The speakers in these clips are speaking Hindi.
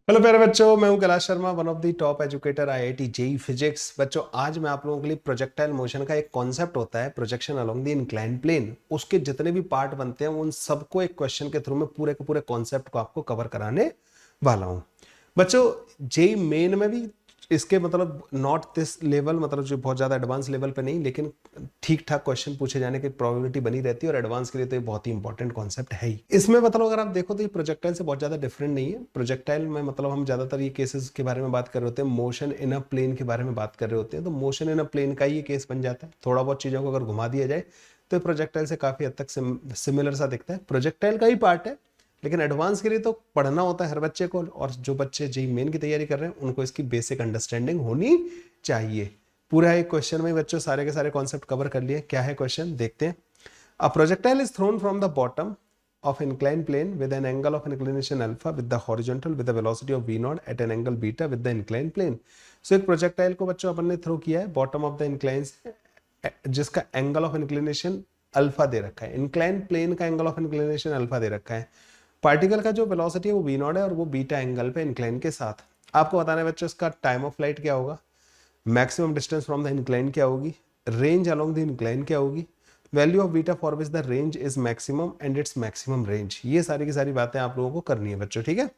हेलो प्यारे बच्चों, मैं हूं Kailash Sharma, one of the top educator IIT JEE physics. बच्चों, आज मैं आप लोगों के लिए प्रोजेक्टाइल मोशन का एक कॉन्सेप्ट होता है projection along the incline plane, उसके जितने भी पार्ट बनते हैं उन सबको एक क्वेश्चन के थ्रू में पूरे के पूरे कॉन्सेप्ट को आपको कवर कराने वाला हूं। बच्चों, जेई मेन में भी इसके मतलब नॉट दिस लेवल, मतलब जो बहुत ज़्यादा एडवांस लेवल पे नहीं, लेकिन ठीक ठाक क्वेश्चन पूछे जाने की प्रोबेबिलिटी बनी रहती है और एडवांस के लिए तो ये बहुत ही इंपॉर्टेंट कॉन्सेप्ट है ही। इसमें मतलब अगर आप देखो तो ये प्रोजेक्टाइल से बहुत ज़्यादा डिफरेंट नहीं है। प्रोजेक्टाइल में मतलब हम ज़्यादातर ये केसेस के बारे में बात कर रहे होते हैं, मोशन इन अ प्लेन के बारे में बात कर रहे होते हैं, तो मोशन इन अ प्लेन का ही ये केस बन जाता है। थोड़ा बहुत चीज़ों को अगर घुमा दिया जाए तो प्रोजेक्टाइल से काफ़ी हद तक सिमिलर सा दिखता है, प्रोजेक्टाइल का ही पार्ट है। लेकिन एडवांस के लिए तो पढ़ना होता है हर बच्चे को, और जो बच्चे जेई मेन की तैयारी कर रहे हैं उनको इसकी बेसिक अंडरस्टैंडिंग होनी चाहिए। पूरा एक क्वेश्चन में बच्चों सारे के सारे कॉन्सेप्ट कवर कर लिए। क्या है क्वेश्चन, देखते हैं। A projectile is throne from the bottom of inclined plane with an angle of inclination alpha with the horizontal with the velocity of v naught at an angle beta with the inclined plane। So एक प्रोजेक्टाइल को बच्चों अपन ने थ्रो किया है बॉटम ऑफ द इंक्लाइन, जिसका एंगल ऑफ इंक्लिनेशन अल्फा दे रखा है। इंक्लाइन प्लेन का एंगल ऑफ इंक्लिनेशन अल्फा दे रखा है। पार्टिकल का जो वेलोसिटी है वो वी नॉट है और वो बीटा एंगल पे इंक्लाइन के साथ। आपको बताना है बच्चों इसका टाइम ऑफ फ्लाइट क्या होगा, maximum distance from the incline क्या होगी, रेंज अलोंग द इंक्लाइन क्या होगी, value of beta for which the range is maximum and its maximum range. ये सारी की सारी बातें आप लोगों को करनी है बच्चों, ठीक है।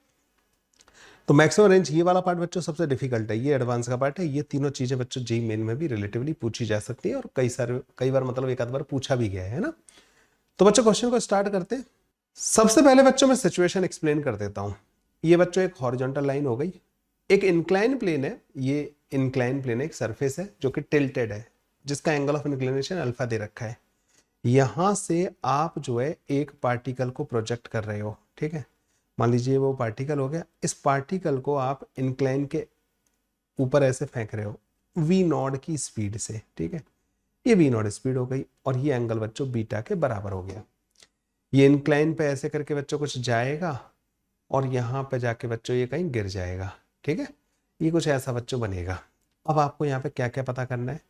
तो मैक्सिमम रेंज ये वाला पार्ट बच्चों सबसे डिफिकल्ट है, ये एडवांस का पार्ट है। ये तीनों चीजें बच्चों जेईई मेन में भी रिलेटिवली पूछी जा सकती है और कई बार मतलब एक आध बार पूछा भी गया है ना। तो बच्चों क्वेश्चन को स्टार्ट करते हैं। सबसे पहले बच्चों मैं सिचुएशन एक्सप्लेन कर देता हूं। ये बच्चों एक हॉरिजॉन्टल लाइन हो गई, एक इंक्लाइन प्लेन है। ये इंक्लाइन प्लेन एक सरफेस है जो कि टिल्टेड है, जिसका एंगल ऑफ इंक्लिनेशन अल्फा दे रखा है। यहां से आप जो है एक पार्टिकल को प्रोजेक्ट कर रहे हो, ठीक है। मान लीजिए वो पार्टिकल हो गया, इस पार्टिकल को आप इंक्लाइन के ऊपर ऐसे फेंक रहे हो वी नॉट की स्पीड से, ठीक है। ये वी नॉट स्पीड हो गई और ये एंगल बच्चों बीटा के बराबर हो गया। ये इंक्लाइन पे ऐसे करके बच्चों कुछ जाएगा और यहाँ पे जाके बच्चों ये कहीं गिर जाएगा, ठीक है। ये कुछ ऐसा बच्चों बनेगा। अब आपको यहाँ पे क्या क्या पता करना है।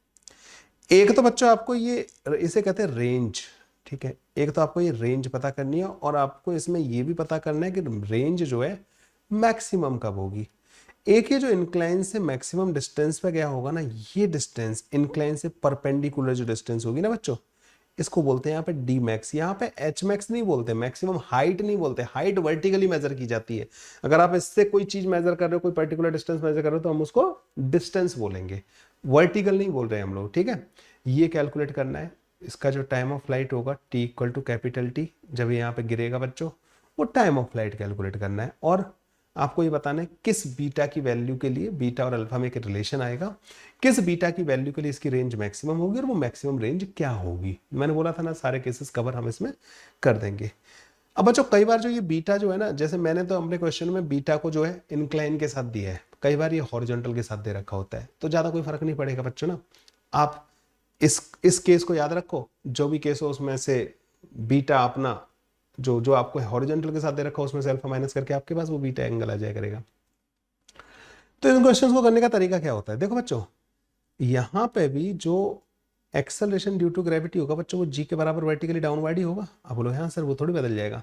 एक तो बच्चों आपको ये, इसे कहते हैं रेंज, ठीक है। एक तो आपको ये रेंज पता करनी है और आपको इसमें ये भी पता करना है कि रेंज जो है मैक्सिमम कब होगी। एक ये जो इंक्लाइन से मैक्सिमम डिस्टेंस पे गया होगा ना, ये डिस्टेंस इंक्लाइन से परपेंडिकुलर जो डिस्टेंस होगी ना बच्चों, इसको बोलते हैं यहाँ पे डी मैक्स। यहाँ पे एच मैक्स नहीं बोलते, मैक्सिमम हाइट नहीं बोलते, हाइट वर्टिकली मेजर की जाती है। अगर आप इससे कोई चीज मेजर कर रहे हो, कोई पर्टिकुलर डिस्टेंस मेजर कर रहे हो, तो हम उसको डिस्टेंस बोलेंगे, वर्टिकल नहीं बोल रहे हम लोग, ठीक है। ये कैलकुलेट करना है। इसका जो टाइम ऑफ फ्लाइट होगा T equal to capital T, जब ये यहाँ पे गिरेगा बच्चों, वो टाइम ऑफ फ्लाइट कैलकुलेट करना है। और आपको ये बताना है किस बीटा की वैल्यू के लिए, बीटा और अल्फा में एक रिलेशन आएगा, किस बीटा की वैल्यू के लिए इसकी रेंज मैक्सिमम होगी और वो मैक्सिमम रेंज क्या होगी। मैंने बोला था ना सारे केसेस कवर हम इसमें कर देंगे। अब बच्चों कई बार जो ये बीटा जो है ना, जैसे मैंने तो अपने क्वेश्चन में बीटा को जो है इंक्लाइन के साथ दिया है, कई बार ये हॉरिजॉन्टल के साथ दे रखा होता है, तो ज्यादा कोई फर्क नहीं पड़ेगा बच्चों ना। आप इस केस को याद रखो, जो भी केस हो उसमें से बीटा अपना जो जो आपको हॉरिजॉन्टल के साथ दे रखा हो उसमें से अल्फा माइनस करके आपके पास वो बीटा एंगल आ जाया करेगा। तो इन क्वेश्चंस को करने का तरीका क्या होता है, देखो बच्चों, यहां पे भी जो एक्सेलरेशन ड्यू टू ग्रेविटी होगा बच्चों, वो जी के बराबर वर्टिकली डाउनवर्ड ही होगा। अब बोलो हाँ सर वो थोड़ी बदल जाएगा।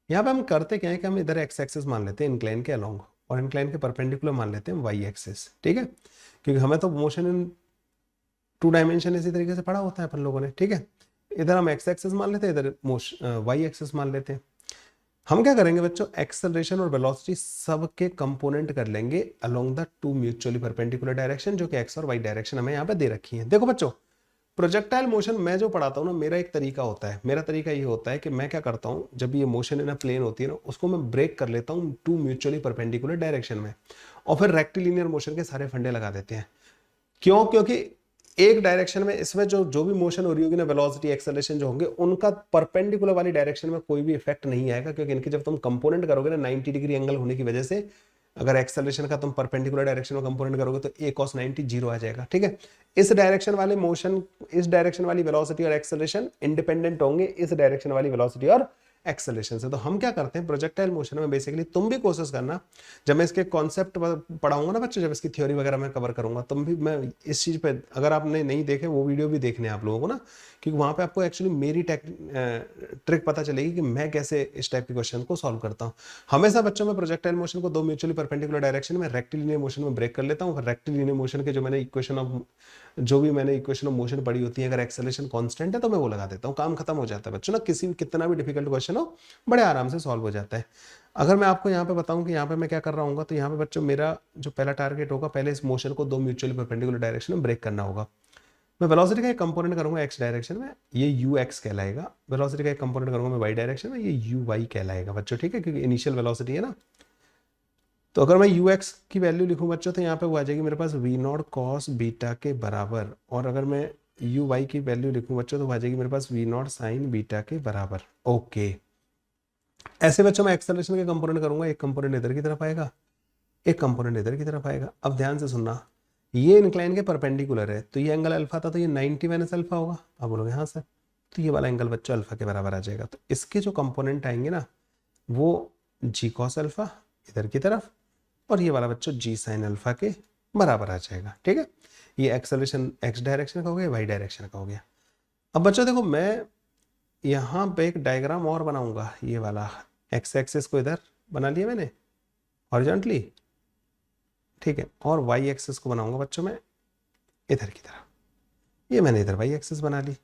यहाँ पे हम करते क्या है कि हम इधर एक्स एक्सिस मान लेते हैं इंक्लाइन के अलोंग, और इंक्लाइन के परपेंडिकुलर मान लेते हैं वाई एक्सिस, ठीक है। क्योंकि हमें तो मोशन इन टू डायमेंशन इसी तरीके से पढ़ा होता है अपन लोगों ने, ठीक है। इधर हम एक्स एक्सिस मान लेते हैं, इधर वाई एक्सिस मान लेते हैं। हम क्या करेंगे बच्चों, एक्सेलरेशन और वेलोसिटी सबके कंपोनेंट कर लेंगे along the two mutually perpendicular direction, जो कि एक्स और वाई डायरेक्शन हमें यहाँ पे दे रखी है। देखो बच्चों, प्रोजेक्टाइल मोशन मैं जो पढ़ाता हूँ ना, मेरा एक तरीका होता है। मेरा तरीका ये होता है कि मैं क्या करता हूँ, जब ये मोशन इन अ प्लेन होती है ना, उसको मैं ब्रेक कर लेता हूँ टू म्यूचुअली परपेंडिकुलर डायरेक्शन में, और फिर रेक्टिलिनियर मोशन के सारे फंडे लगा देते हैं। क्यों? क्योंकि एक डायरेक्शन में इसमें जो जो भी मोशन हो रही होगी ना, वेलोसिटी एक्सेलरेशन जो होंगे, उनका परपेंडिकुलर वाली डायरेक्शन में कोई भी इफेक्ट नहीं आएगा, क्योंकि इनके जब तुम कंपोनेंट करोगे ना 90 डिग्री एंगल होने की वजह से, अगर एक्सेलरेशन का तुम परपेंडिकुलर डायरेक्शन में कंपोनेंट करोगे तो a cos 90 जीरो आ जाएगा, ठीक है। इस डायरेक्शन वाले मोशन, इस डायरेक्शन वाली वेलोसिटी और एक्सेलरेशन इंडिपेंडेंट होंगे इस डायरेक्शन वाली वेलोसिटी और एक्सेलरेशन से। तो हम क्या करते हैं प्रोजेक्टाइल मोशन में, बेसिकली तुम भी कोशिश करना, जब मैं इसके कॉन्सेप्ट पढ़ाऊंगा ना बच्चों, जब इसकी थ्योरी वगैरह मैं कवर करूंगा, तुम भी, मैं इस चीज़ पे, अगर आपने नहीं देखे वो वीडियो भी देखने हैं आप लोगों को ना, क्योंकि वहाँ पे आपको एक्चुअली मेरी ट्रिक पता चलेगी कि मैं कैसे इस टाइप के क्वेश्चन को सॉल्व करता हूँ। हमेशा बच्चों में प्रोजेक्टाइल मोशन को दो म्यूचुअली परपेंडिकुलर डायरेक्शन में रेक्टिलिनियर मोशन में ब्रेक कर लेता हूँ। रेक्टिलिनियर मोशन के जो मैंने इक्वेशन ऑफ मोशन पढ़ी होती है, अगर एक्सेलरेशन कांस्टेंट है तो मैं वो लगा देता हूँ, काम खत्म हो जाता है बच्चों ना। किसी कितना भी डिफिकल्ट क्वेश्चन हो बड़े आराम से सॉल्व हो जाता है। अगर मैं आपको यहाँ पे बताऊं कि यहाँ पे मैं क्या कर रहा हूँ, तो यहाँ पे बच्चों मेरा जो पहला टारगेट होगा, पहले इस मोशन को दो म्यूचुअली परपेंडिकुलर डायरेक्शन में ब्रेक करना होगा। मैं वेलोसिटी का एक कंपोनेंट करूंगा एक्स डायरेक्शन में, ये यू एक्स कहलाएगा। वेलोसिटी का एक कंपोनेंट करूंगा मैं वाई डायरेक्शन में, ये यू वाई कहलाएगा बच्चों, ठीक है, क्योंकि इनिशियल वेलोसिटी है ना। तो अगर मैं यू एक्स की वैल्यू लिखूं बच्चों, तो यहाँ पे वो आ जाएगी मेरे पास वी नॉट कॉस बीटा के बराबर, और अगर मैं यू वाई की वैल्यू लिखूं बच्चों, तो वो आ जाएगी मेरे पास वी नॉट साइन बीटा के बराबर। ओके, ऐसे बच्चों मैं एक्सेलरेशन के कंपोनेंट करूंगा, एक कंपोनेंट इधर की तरफ आएगा, एक कंपोनेंट इधर की तरफ आएगा। अब ध्यान से सुनना, ये इंक्लाइन के परपेंडिकुलर है, तो ये एंगल अल्फा था, तो ये 90 माइनस अल्फा होगा। अब बोलोगे हाँ सर, तो ये वाला एंगल बच्चों अल्फा के बराबर आ जाएगा। तो इसके जो कंपोनेंट आएंगे ना, वो जी कॉस अल्फा इधर की तरफ, और ये वाला बच्चों जी साइन अल्फा के बराबर आ जाएगा, ठीक है। ये एक्सेलरेशन एक्स डायरेक्शन का हो गया, वाई डायरेक्शन का हो गया। अब बच्चों देखो, मैं यहाँ पे एक डायग्राम और बनाऊंगा, ये वाला एक्स एक्सिस को इधर बना लिया मैंने हॉरिजॉन्टली, ठीक है, और वाई एक्सिस को बनाऊंगा बच्चों मैं इधर की तरफ, ये मैंने इधर वाई एक्सिस बना ली।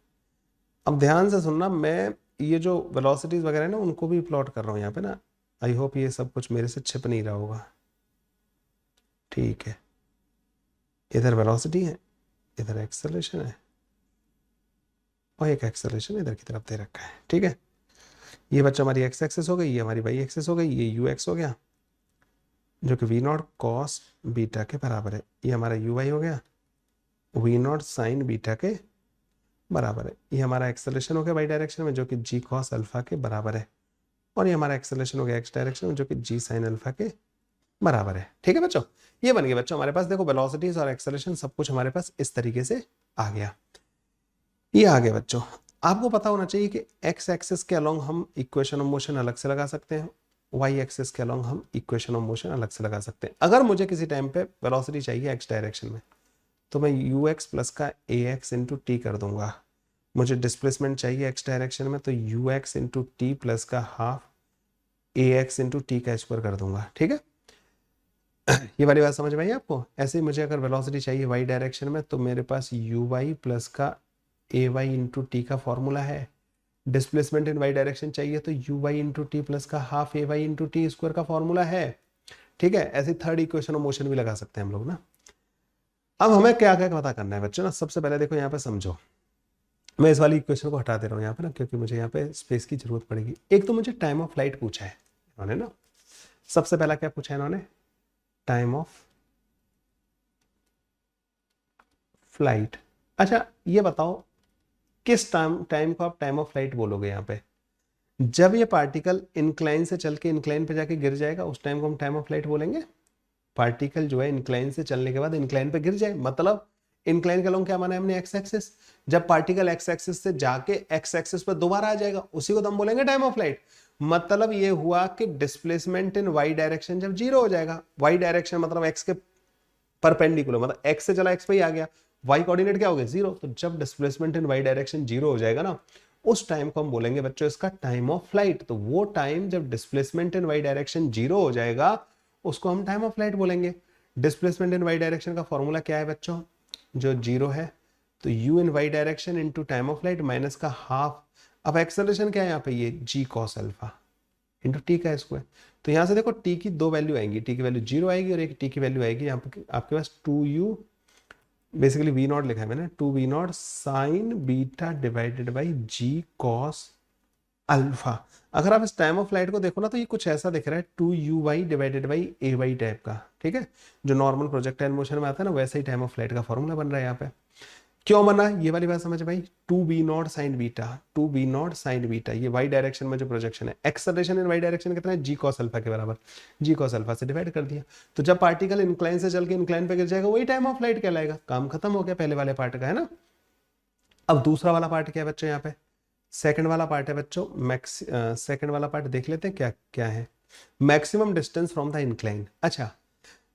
अब ध्यान से सुनना, मैं ये जो वेलोसिटीज वगैरह है ना, उनको भी प्लॉट कर रहा हूँ यहाँ पे ना। आई होप ये सब कुछ मेरे से छिप नहीं रहा होगा, ठीक है। इधर वेलोसिटी है, इधर एक्सेलरेशन है, और एक एक्सेलरेशन इधर की तरफ दे रखा है, ठीक है। ये बच्चा हमारी एक्स एक्सिस हो गई, ये हमारी वाई एक्सिस हो गई, ये यू एक्स हो गया जो कि वी नॉट कॉस बीटा के बराबर है, ये हमारा यू वाई हो गया वी नॉट साइन बीटा के बराबर है, ये हमारा एक्सेलरेशन हो गया वाई डायरेक्शन में जो कि जी कॉस अल्फा के बराबर है, और ये हमारा एक्सेलरेशन हो गया एक्स डायरेक्शन में जो कि जी साइन अल्फा के बराबर है, ठीक है बच्चों। ये बन गया बच्चों हमारे पास, देखो वेलोसिटीज और एक्सेलरेशन सब कुछ हमारे पास इस तरीके से आ गया। ये आ गया बच्चों। आपको पता होना चाहिए कि एक्स एक्सिस के अलोंग हम इक्वेशन ऑफ मोशन अलग से लगा सकते हैं, वाई एक्सिस के अलोंग हम इक्वेशन ऑफ मोशन अलग से लगा सकते हैं। अगर मुझे किसी टाइम पे वेलोसिटी चाहिए एक्स डायरेक्शन में, तो मैं यू एक्स प्लस का ए एक्स इंटू टी कर दूंगा। मुझे डिस्प्लेसमेंट चाहिए एक्स डायरेक्शन में, तो you x into t plus का हाफ ए एक्स इंटू टी का स्क्वायर कर दूंगा, ठीक है। ये वाली बात समझ में आई आपको। ऐसे ही मुझे अगर वेलोसिटी चाहिए वाई डायरेक्शन में, तो मेरे पास यू वाई प्लस का ए वाई इंटू टी का फॉर्मूला है। डिस्प्लेसमेंट इन वाई डायरेक्शन चाहिए, तो u y into t plus का half a y into t square का फॉर्मूला है, ठीक है। ऐसे थर्ड इक्वेशन ऑफ मोशन भी लगा सकते हैं हम लोग ना। अब हमें क्या क्या पता करना है बच्चों ना, सबसे पहले देखो यहाँ पे समझो, मैं इस वाली इक्वेशन को हटा दे रहा हूँ यहाँ पे ना, क्योंकि मुझे यहाँ पे स्पेस की जरूरत पड़ेगी। एक तो मुझे टाइम ऑफ फ्लाइट पूछा है इन्होंने ना, सबसे पहला क्या पूछा है इन्होंने, टाइम ऑफ फ्लाइट। अच्छा ये बताओ किस टाइम को आप टाइम ऑफ फ्लाइट बोलोगे यहाँ पे, जब ये पार्टिकल इंक्लाइन से चल के इंक्लाइन पे जाके गिर जाएगा उस टाइम को हम टाइम ऑफ फ्लाइट बोलेंगे। पार्टिकल जो है इंक्लाइन से चलने के बाद इंक्लाइन पे गिर जाए, मतलब इंक्लाइन का लॉन्ग क्या माना है हमने, एक्स एक्सिस। जब पार्टिकल एक्स एक्सिस से जाके एक्स एक्सिस पर दोबारा आ जाएगा, उसी को तो हम बोलेंगे टाइम ऑफ फ्लाइट। मतलब ये हुआ कि डिस्प्लेसमेंट इन वाई डायरेक्शन जब जीरो हो जाएगा, वाई डायरेक्शन मतलब एक्स के परपेंडिकुलर, मतलब एक्स से चला एक्स पे ही आ गया, वाई कोऑर्डिनेट क्या हो गया जीरो। तो जब displacement in y direction zero हो जाएगा ना, उस टाइम को हम बोलेंगे बच्चों इसका टाइम ऑफ फ्लाइट। तो वो टाइम जब displacement in y direction zero हो जाएगा उसको हम टाइम ऑफ फ्लाइट बोलेंगे। डिस्प्लेसमेंट इन वाई डायरेक्शन का फॉर्मूला क्या है बच्चों, जो जीरो है, तो u in y direction into time of flight minus का हाफ। अब एक्सेलरेशन क्या है यहाँ पे, ये g cos alpha into t का स्क्वायर। तो यहाँ से देखो t की दो वैल्यू आएंगी, t की वैल्यू जीरो आएगी और एक t की वैल्यू आएगी यहाँ पे आपके पास 2u, बेसिकली वी नॉट लिखा है मैंने, 2v not sine beta divided by g cos alpha. अगर आप इस टाइम ऑफ फ्लाइट को देखो ना, तो ये कुछ ऐसा दिख रहा है 2uy divided by ay type का, ठीक है, जो नॉर्मल प्रोजेक्टाइल मोशन में आता है ना, वैसे ही टाइम ऑफ फ्लाइट का फॉर्मूला बन रहा है यहाँ पे। क्यों बना, ये वाली बात समझ भाई, 2b not sine beta, 2b not sine beta, ये y डायरेक्शन में जो प्रोजेक्शन है, एक्सेलरेशन इन y डायरेक्शन कितना है, जी कॉस अल्फा के बराबर, जी कॉस अल्फा से डिवाइड कर दिया। तो जब पार्टिकल इंक्लाइन से चल के इंक्लाइन पे गिर जाएगा वही टाइम ऑफ फ्लाइट कहलाएगा। काम खत्म हो गया पहले वाले पार्ट का, है ना। अब दूसरा वाला पार्ट क्या है बच्चों यहाँ पे, सेकंड वाला पार्ट है बच्चों सेकंड वाला पार्ट देख लेते हैं क्या क्या है। Maximum distance from the incline. अच्छा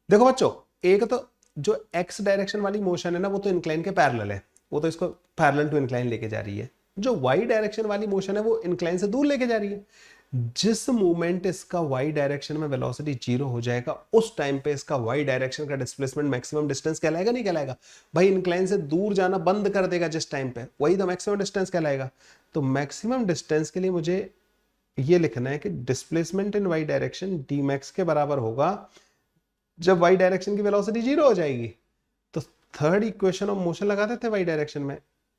देखो बच्चों, एक तो जो एक्स डायरेक्शन वाली मोशन है ना वो तो इंक्लाइन के पैरेलल है, वो तो इसको पैरेलल टू इंक्लाइन लेके जा रही है। जो वाई डायरेक्शन वाली मोशन है वो इंक्लाइन से दूर लेके जा रही है। जिस मोमेंट इसका वाई डायरेक्शन में वेलोसिटी जीरो हो जाएगा उस टाइम पे इसका वाई डायरेक्शन का डिस्प्लेसमेंट मैक्सिमम डिस्टेंस कहलाएगा नहीं कहलाएगा? भाई इंक्लाइन से दूर जाना बंद कर देगा जिस टाइम पे, वही तो मैक्सिमम डिस्टेंस कहलाएगा। तो मैक्सिमम डिस्टेंस के लिए मुझे ये लिखना है कि displacement in y direction D max के बराबर होगा जब वाई डायरेक्शन की वेलोसिटी जीरो हो जाएगी। तो थर्ड इक्वेशन ऑफ मोशन लगा देते हैं वाई डायरेक्शन में,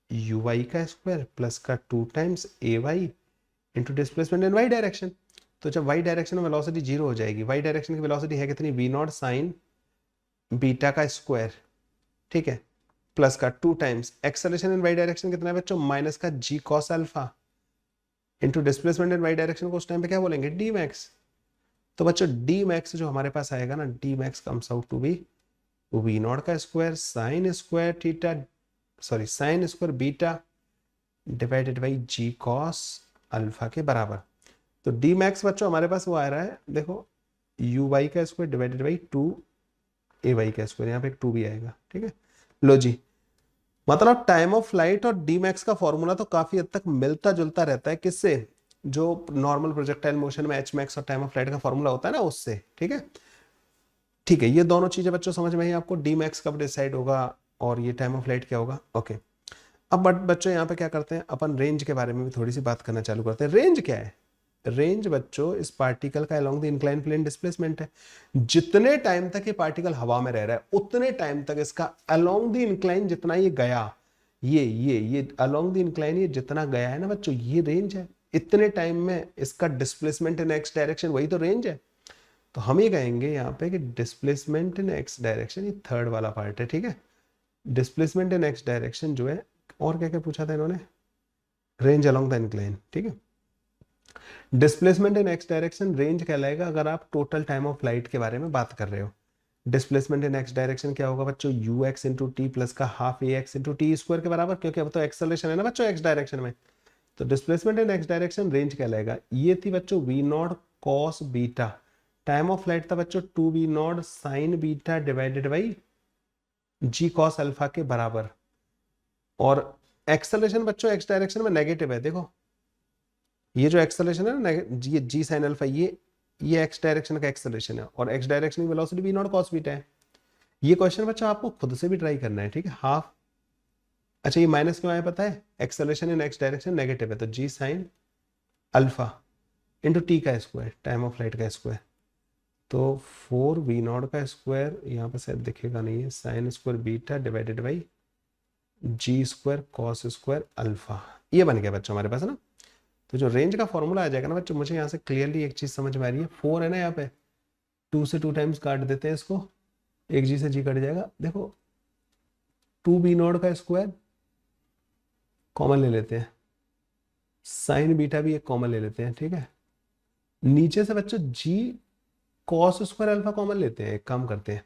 यू वाई का स्क्वायर प्लस का 2 times a y into displacement in y direction. तो जब वाई डायरेक्शन में वेलोसिटी जीरो हो जाएगी, वाई डायरेक्शन की वेलोसिटी है कितनी, वी नॉट साइन बीटा का स्क्वायर, ठीक है, प्लस का 2 times acceleration in y direction कितना है बच्चों, माइनस का g cos alpha into displacement in y direction को उस टाइम पे क्या बोलेंगे, डी मैक्स। तो बच्चों डी मैक्स जो हमारे पास आएगा ना, d max comes out to be v naught का square sine square theta, sorry sine square beta divided by g cos alpha के बराबर। तो डी मैक्स बच्चों हमारे पास वो आ रहा है, देखो यू वाई का square divided by 2 a y का स्क्वायर, यहाँ पे एक 2 भी आएगा, ठीक है। लो जी, मतलब टाइम ऑफ फ्लाइट और डी मैक्स का फॉर्मूला तो काफी हद तक मिलता जुलता रहता है, किससे, जो नॉर्मल प्रोजेक्टाइल मोशन में एच मैक्स और टाइम ऑफ फ्लाइट का फॉर्मूला होता है ना उससे, ठीक है। ठीक है, ये दोनों चीजें बच्चों समझ में आई आपको, डी मैक्स कब डिसाइड होगा और ये टाइम ऑफ फ्लाइट क्या होगा, ओके। अब बच्चों यहाँ पे क्या करते हैं, अपन रेंज के बारे में भी थोड़ी सी बात करना चालू करते हैं। रेंज क्या है, रेंज बच्चों इस पार्टिकल का along the incline plane displacement है। जितने टाइम तक ये पार्टिकल हवा में रह रहा है उतने टाइम तक इसका अलोंग द इंक्लाइन जितना ये गया, ये अलोंग द इंक्लाइन ये जितना गया है ना बच्चों, ये रेंज है। इतने टाइम में इसका डिस्प्लेसमेंट इन एक्स डायरेक्शन, वही तो रेंज है। तो हम ये कहेंगे यहाँ पे कि डिस्प्लेसमेंट इन एक्स डायरेक्शन, ये थर्ड वाला पार्ट है, ठीक है। डिस्प्लेसमेंट इन एक्स डायरेक्शन जो है, और क्या क्या पूछा था इन्होंने, रेंज अलोंग द इंक्लाइन, ठीक है। Displacement in x direction range कहलाएगा अगर आप टोटल टाइम ऑफ फ्लाइट के बारे में बात कर रहे हो। डिस्प्लेसमेंट इन एक्स डायरेक्शन क्या होगा बच्चों, you x into t plus का हाफ ए एक्स इंटू टी स्क्वायर के बराबर, क्योंकि अब तो एक्सेलरेशन है ना बच्चों एक्स डायरेक्शन में। तो displacement in x direction range कहलाएगा। ये थी बच्चों v not cos beta, time of flight था बच्चों 2 v not sine beta divided by g cos alpha के बराबर। और एक्सेलरेशन बच्चों एक्स डायरेक्शन में नेगेटिव है, देखो ये जो एक्सेलरेशन है ना, ये जी साइन अल्फा, ये एक्स डायरेक्शन का एक्सेलरेशन है और एक्स डायरेक्शन की velocity v not cos beta है। ये क्वेश्चन बच्चों आपको खुद से भी ट्राई करना है, ठीक है। हाफ, अच्छा ये माइनस क्यों आया पता है, acceleration in x direction negative है, तो जी साइन अल्फा इंटू टी का स्क्वायर, टाइम ऑफ फ्लाइट का स्क्वायर, तो 4 वी नॉट का स्क्वायर, यहाँ पर शायद दिखेगा नहीं है, sine square beta divided by g square cos square alpha, ये बन गया बच्चों हमारे पास है ना। तो जो रेंज का फॉर्मूला आ जाएगा ना बच्चों, मुझे यहाँ से क्लियरली एक चीज समझ में आ रही है, 4 है ना यहाँ पे, 2 से 2 टाइम्स काट देते हैं इसको, एक जी से जी कट जाएगा, देखो 2 बी नॉट का स्क्वायर कॉमन ले लेते हैं, साइन बीटा भी एक कॉमन ले लेते हैं, ठीक है। नीचे से बच्चों जी कॉस स्क्वायर अल्फा कॉमन लेते हैं, एक काम करते हैं,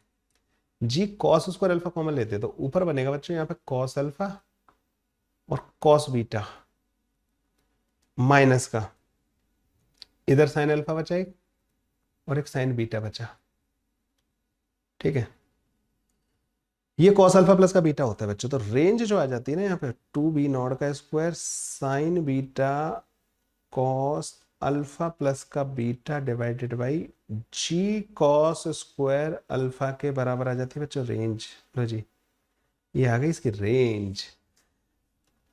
जी कॉस स्क्वायर अल्फा कॉमन लेते हैं, तो ऊपर बनेगा बच्चों यहाँ पे कॉस अल्फा और कॉस बीटा माइनस का, इधर साइन अल्फा बचा एक और एक साइन बीटा बचा, ठीक है। ये कॉस अल्फा प्लस का बीटा होता है बच्चों। तो रेंज जो आ जाती है ना यहाँ पे 2 बी नॉट का square sine beta cos alpha plus का beta divided by g cos square alpha के बराबर आ जाती है बच्चों रेंज। लो जी, ये आ गई इसकी रेंज।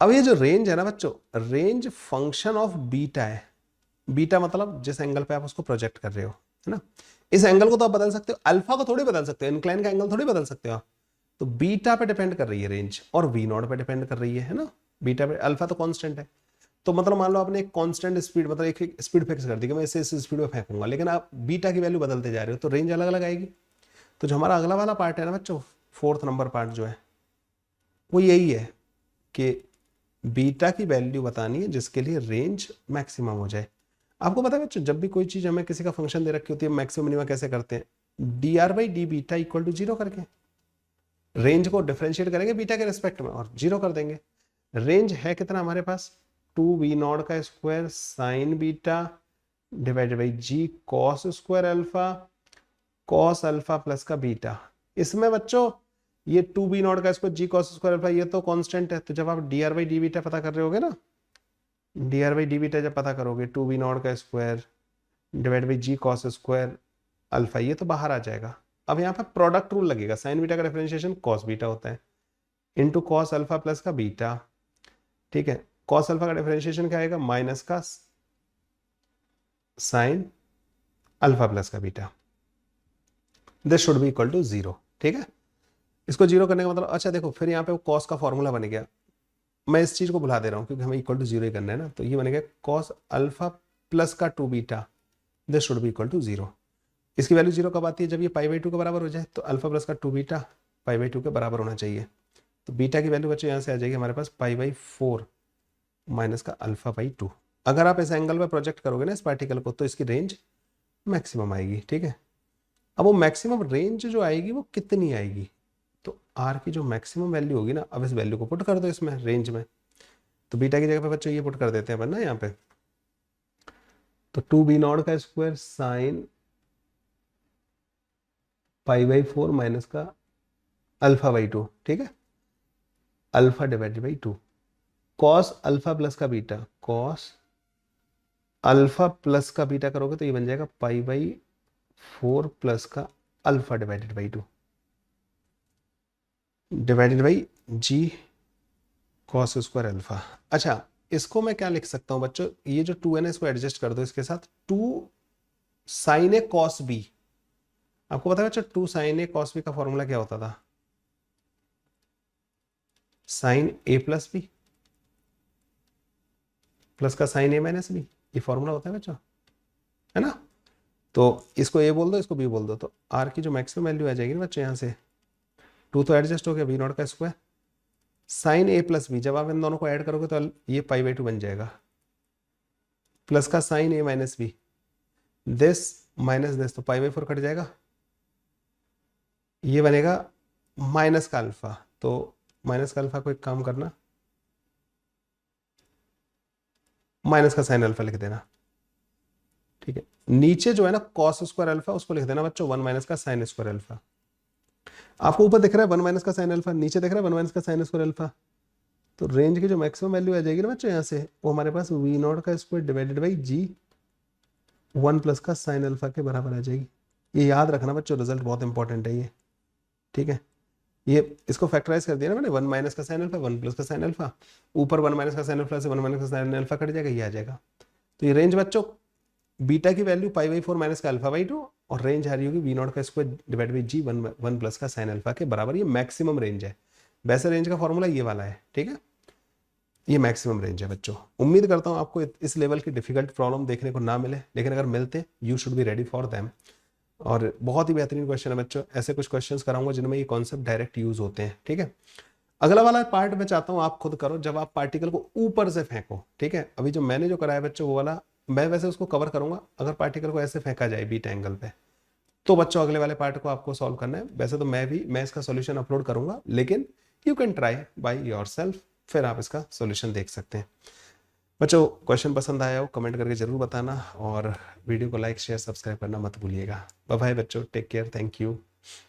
अब ये जो रेंज है ना बच्चों, रेंज फंक्शन ऑफ बीटा है। बीटा मतलब जिस एंगल पे आप उसको प्रोजेक्ट कर रहे हो, है ना। इस एंगल को तो आप बदल सकते हो, अल्फा को थोड़ी बदल सकते हो, इंक्लाइन का एंगल थोड़ी बदल सकते हो आप। तो बीटा पे डिपेंड कर रही है रेंज और वी नॉट पे डिपेंड कर रही है ना। बीटा पे, अल्फा तो कांस्टेंट है, तो मतलब मान लो आपने एक कांस्टेंट स्पीड, मतलब एक स्पीड फिक्स कर दी कि मैं इस स्पीड में फेंकूंगा, लेकिन आप बीटा की वैल्यू बदलते जा रहे हो तो रेंज अलग अलग आएगी। तो जो हमारा अगला वाला पार्ट है ना बच्चों, 4th नंबर पार्ट जो है वो यही है कि बीटा की वैल्यू बतानी है जिसके लिए रेंज मैक्सिमम हो जाए। आपको पता है बच्चों, जब भी कोई चीज हमें किसी का फंक्शन दे रखी होती है, मैक्सिमम मिनिमम कैसे करते हैं, d r by d beta equal to 0 करके रेंज को डिफरेंशिएट करेंगे बीटा के रिस्पेक्ट में और 0 कर देंगे। रेंज है कितना हमारे पास, 2b0 का square sine beta divided by g cos square alpha cos alpha plus का बीटा। इसमें बच्चों ये 2b0 का square g cos square alpha ये तो कांस्टेंट है, तो जब आप dr बाई डी बीटा पता कर रहे होगे ना, dr बाई डी बीटा जब पता करोगे 2b0 का square divide by g cos square alpha, ये तो बाहर आ जाएगा। अब यहाँ पर प्रोडक्ट रूल लगेगा, साइन बीटा का डिफरेंशिएशन कॉस बीटा होता है इंटू कॉस अल्फा प्लस का बीटा, ठीक है। कॉस अल्फा का डिफरेंशिएशन क्या आएगा, माइनस का साइन अल्फा प्लस का beta, this should be equal to 0, ठीक है। इसको 0 करने का मतलब, अच्छा देखो फिर यहाँ पे कॉस का फॉर्मूला बन गया, मैं इस चीज को भुला दे रहा हूँ क्योंकि हमें इक्वल टू 0 ही करना है ना, तो ये बनेगा कॉस अल्फा प्लस का 2 beta, this should be equal to 0। इसकी वैल्यू 0 कब आती है, जब ये पाई बाई 2 के बराबर हो जाए, तो अल्फा प्लस का 2 बीटा पाई बाई 2 के बराबर होना चाहिए। तो बीटा की वैल्यू बच्चों यहाँ से आ जाएगी हमारे पास पाई बाई 4 माइनस का अल्फा बाई 2। अगर आप इस एंगल पर प्रोजेक्ट करोगे ना इस पार्टिकल को, तो इसकी रेंज मैक्सिमम आएगी, ठीक है। अब वो मैक्सिमम रेंज जो आएगी वो कितनी आएगी, तो आर की जो मैक्सिमम वैल्यू होगी ना, अब इस वैल्यू को पुट कर दो इसमें रेंज में, तो बीटा की जगह पे बच्चों ये पुट कर देते हैं अपन ना यहाँ पे, तो 2b0 का square sine pi by 4 minus का अल्फा बाई 2, ठीक है, alpha divided by 2 cos alpha plus का बीटा, कॉस अल्फा प्लस का बीटा करोगे तो ये बन जाएगा पाई बाई 4 प्लस का alpha divided by 2 divided by g cos square alpha. अच्छा इसको मैं क्या लिख सकता हूं बच्चों, ये जो 2 है ना इसको एडजस्ट कर दो इसके साथ, 2 साइन ए कॉस बी। आपको पता है बच्चों 2 साइन ए कॉस बी का फॉर्मूला क्या होता था, साइन ए प्लस बी प्लस का साइन ए माइनस बी, ये फॉर्मूला होता है बच्चों, है ना। तो इसको ए बोल दो इसको बी बोल दो, तो आर की जो मैक्सिमम वैल्यू आ जाएगी ना बच्चों यहाँ से, 2 तो एडजस्ट हो गया b0 का स्क्वायर साइन ए प्लस बी, जब आप इन दोनों को ऐड करोगे तो ये पाई बाई 2 बन जाएगा, प्लस का sine A minus B, this minus this, तो पाई बाई 4 कट जाएगा, ये बनेगा माइनस का अल्फा, तो माइनस का अल्फा को एक काम करना, माइनस का साइन अल्फा लिख देना, ठीक है। नीचे जो है ना कॉस स्क्वायर अल्फा उसको लिख देना बच्चों 1 माइनस का साइन स्क्वायर अल्फा। आपको ऊपर दिख रहा है 1 माइनस का साइन अल्फा, नीचे दिख रहा है 1 माइनस का साइन स्क्वायर अल्फा, तो रेंज की जो मैक्सिमम वैल्यू आ जाएगी ना बच्चों यहाँ से, वो हमारे पास v0 का square divided by g 1 plus का साइन अल्फा के बराबर आ जाएगी। ये याद रखना बच्चों, रिजल्ट बहुत इंपॉर्टेंट है ये, ठीक है। ये इसको फैक्टराइज कर दिया ना मैंने, 1 माइनस का साइन अल्फा 1 प्लस का साइन अल्फा, ऊपर 1 माइनस का साइन अल्फा से 1 माइनस का साइन अल्फा कट जाएगा, ये आ जाएगा। तो ये रेंज बच्चों बीटा की वैल्यू पाई बाई 4 माइनस का अल्फा बाई 2 और रेंज आ रही होगी v0 का square divide by g 1 plus का साइन अल्फा के बराबर, ये मैक्सिमम रेंज है। वैसे रेंज का फॉर्मूला ये वाला है, ठीक है, ये मैक्सिमम रेंज है बच्चों। उम्मीद करता हूँ आपको इस लेवल की डिफिकल्ट प्रॉब्लम देखने को ना मिले, लेकिन अगर मिलते you should be ready for them. और बहुत ही बेहतरीन क्वेश्चन है बच्चों, ऐसे कुछ क्वेश्चंस कराऊंगा जिनमें ये कॉन्सेप्ट डायरेक्ट यूज होते हैं, ठीक है। अगला वाला पार्ट मैं चाहता हूँ आप खुद करो, जब आप पार्टिकल को ऊपर से फेंको, ठीक है। अभी जो मैंने जो कराया बच्चों वो वाला मैं वैसे उसको कवर करूंगा, अगर पार्टिकल को ऐसे फेंका जाए बीटा एंगल पे, तो बच्चों अगले वाले पार्ट को आपको सॉल्व करना है। वैसे तो मैं इसका सॉल्यूशन अपलोड करूंगा, लेकिन you can try by yourself, फिर आप इसका सॉल्यूशन देख सकते हैं। बच्चों क्वेश्चन पसंद आया हो कमेंट करके जरूर बताना, और वीडियो को लाइक शेयर सब्सक्राइब करना मत भूलिएगा। बाय बाय बच्चों, टेक केयर, थैंक यू।